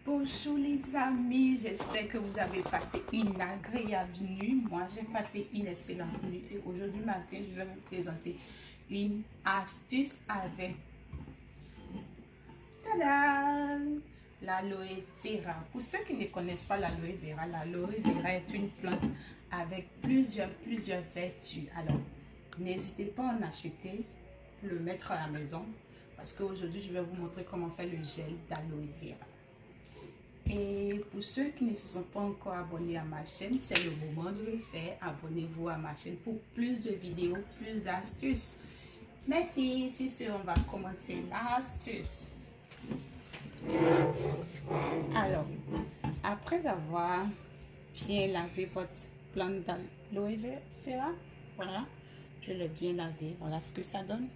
Bonjour les amis, j'espère que vous avez passé une agréable nuit. Moi, j'ai passé une excellente nuit et aujourd'hui matin, je vais vous présenter une astuce avec tadam, l'aloe vera. Pour ceux qui ne connaissent pas l'aloe vera est une plante avec plusieurs vertus. Alors, n'hésitez pas à en acheter pour le mettre à la maison parce qu'aujourd'hui, je vais vous montrer comment faire le gel d'aloe vera. Et pour ceux qui ne se sont pas encore abonnés à ma chaîne, c'est le moment de le faire. Abonnez-vous à ma chaîne pour plus de vidéos, plus d'astuces. Merci. Sur ce, on va commencer l'astuce. Alors, après avoir bien lavé votre plante d'aloe vera, voilà, je l'ai bien lavé. Voilà ce que ça donne.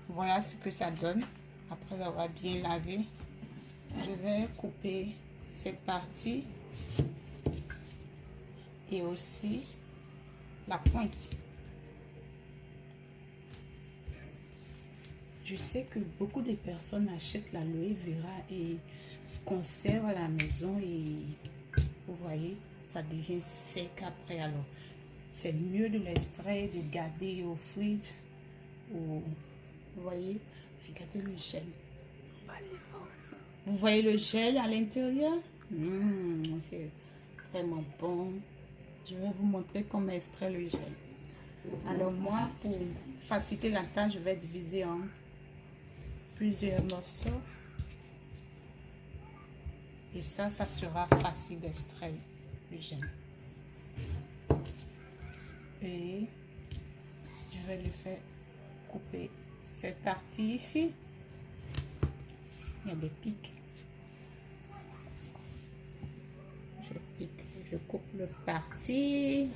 Voilà ce que ça donne. Après avoir bien lavé, je vais couper cette partie et aussi la pointe. Je sais que beaucoup de personnes achètent l'aloe vera et conservent à la maison et vous voyez, ça devient sec après. Alors, c'est mieux de l'extraire, de garder au frigo. Ou, vous voyez, regardez le gel. Vous voyez le gel à l'intérieur? C'est vraiment bon. Je vais vous montrer comment extraire le gel. Alors moi, pour faciliter la tâche, je vais diviser en plusieurs morceaux. Et ça sera facile d'extraire le gel. Et je vais le faire couper cette partie ici. Il y a des pics. Je coupe le parti.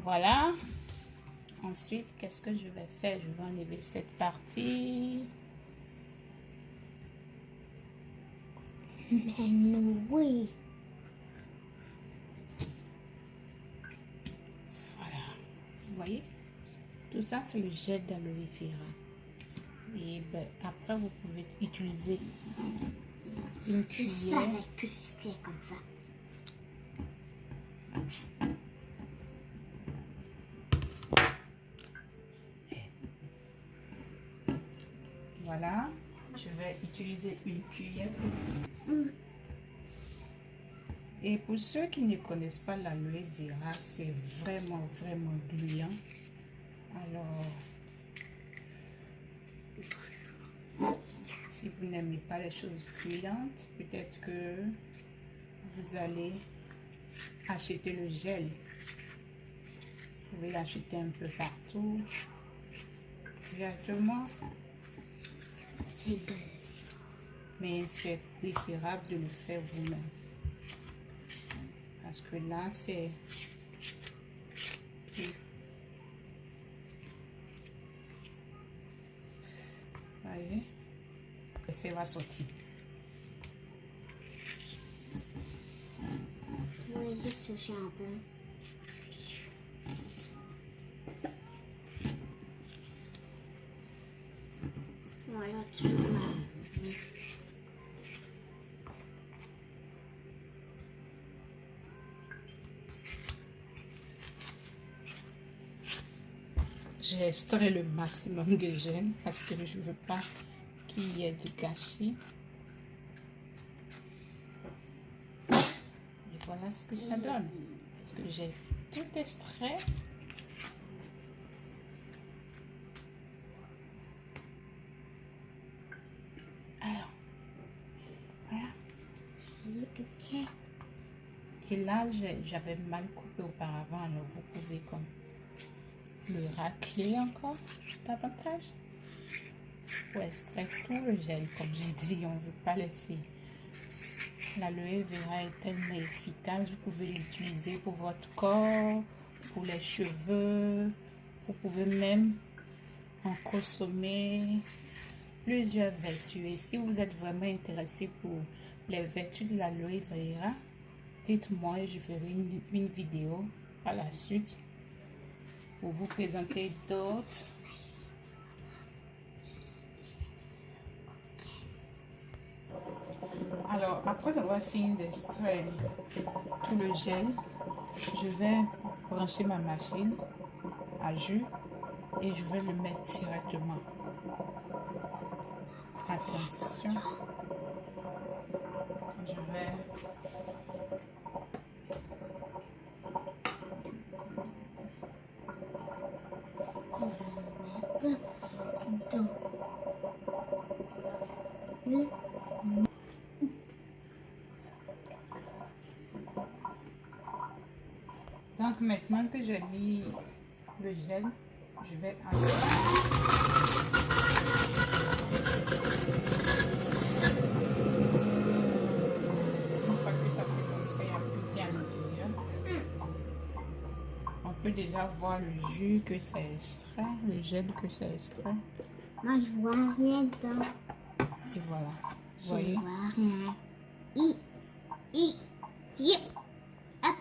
Voilà. Ensuite, qu'est-ce que je vais faire? Je vais enlever cette partie. Mais non, oui. Voilà. Vous voyez? Tout ça, c'est le gel d'aloe vera. Et ben, après, vous pouvez utiliser une cuillère. Ça va être plus clair comme ça. Voilà. Je vais utiliser une cuillère. Et pour ceux qui ne connaissent pas l'aloe vera, c'est vraiment gluant. Alors, si vous n'aimez pas les choses gluantes, peut-être que vous allez acheter le gel. Vous pouvez l'acheter un peu partout, directement. C'est bon. Mais c'est préférable de le faire vous-même. Parce que là, c'est... Voyez, ça va sortir. Je vais juste chercher un peu. Voilà, toujours là. J'ai extrait le maximum de gel parce que je ne veux pas qu'il y ait de gâchis. Et voilà ce que ça donne. Parce que j'ai tout extrait. Alors, voilà. Et là, j'avais mal coupé auparavant, alors vous pouvez comme le racler encore davantage pour extraire tout le gel. Comme j'ai dit, on ne veut pas laisser. L'aloe vera est tellement efficace, vous pouvez l'utiliser pour votre corps, pour les cheveux, vous pouvez même en consommer plusieurs vertus. Et si vous êtes vraiment intéressé pour les vertus de l'aloe vera, dites-moi et je ferai une vidéo par la suite pour vous présenter d'autres Alors, après avoir fini d'extraire tout le gel, je vais brancher ma machine à jus et je vais le mettre directement. Attention, je vais Deux. Oui. Donc maintenant que j'ai mis le gel, je vais ajouter. Une fois que ça fait comme ça, il n'y a plus rien à l'intérieur. On peut déjà voir le jus que ça extrait, le gel que ça extrait. Moi, je vois rien dedans. Et voilà. Vous Je voyez? vois rien. Yep. Hop.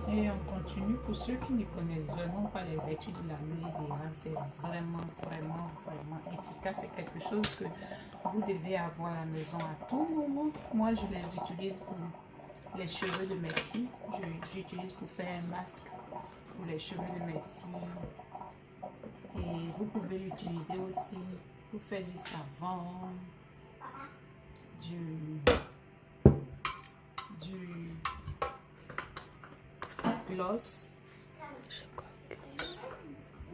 Et on continue. Pour ceux qui ne connaissent vraiment pas les vertus de l'aloe vera, c'est vraiment efficace. C'est quelque chose que vous devez avoir à la maison à tout moment. Moi, je les utilise pour les cheveux de mes filles. J'utilise pour faire un masque pour les cheveux de mes filles. Et vous pouvez l'utiliser aussi pour faire du savon, du gloss,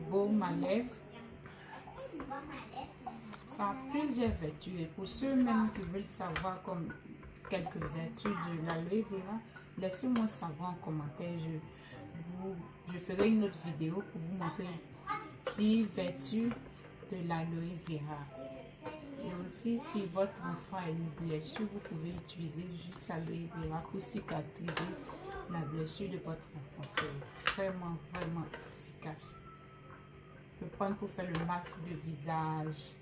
baume à lèvres. Ça a plusieurs vertus et pour ceux même qui veulent savoir comme quelques vertus de l'aloe vera, laissez-moi savoir en commentaire. Je ferai une autre vidéo pour vous montrer 10 vertus de l'aloe vera. Et aussi, si votre enfant a une blessure, vous pouvez utiliser juste l'aloe vera pour cicatriser la blessure de votre enfant. C'est vraiment efficace. Je peux prendre pour faire le masque de visage.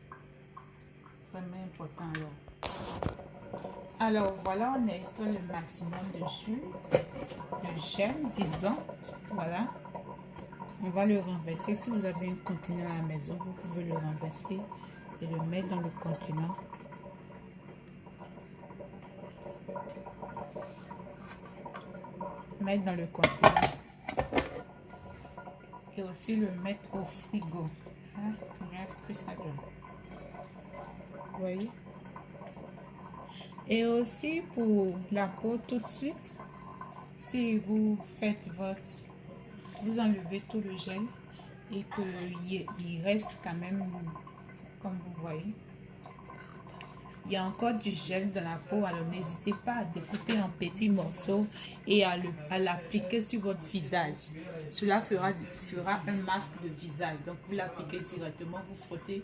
Vraiment important alors voilà, on a extrait le maximum de jus, de gel, disons. Voilà, on va le renverser. Si vous avez un conteneur à la maison, vous pouvez le renverser et le mettre dans le conteneur. Mettre dans le conteneur et aussi le mettre au frigo. Hein? Regarde ce que ça donne. Vous voyez? Et aussi pour la peau tout de suite, si vous faites vous enlevez tout le gel et qu'il reste quand même, comme vous voyez, il y a encore du gel dans la peau, alors n'hésitez pas à découper en petits morceaux et à l'appliquer sur votre visage. Cela fera un masque de visage, donc vous l'appliquez directement, vous frottez.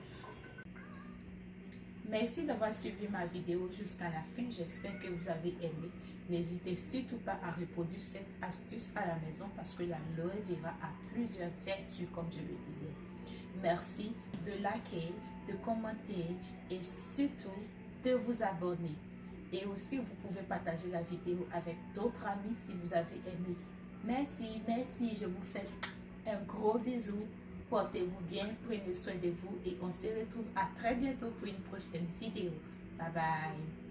Merci d'avoir suivi ma vidéo jusqu'à la fin. J'espère que vous avez aimé. N'hésitez surtout pas à reproduire cette astuce à la maison parce que l'aloe vera a plusieurs vertus, comme je le disais. Merci de liker, de commenter et surtout de vous abonner. Et aussi, vous pouvez partager la vidéo avec d'autres amis si vous avez aimé. Merci. Je vous fais un gros bisou. Portez-vous bien, prenez soin de vous et on se retrouve à très bientôt pour une prochaine vidéo. Bye bye.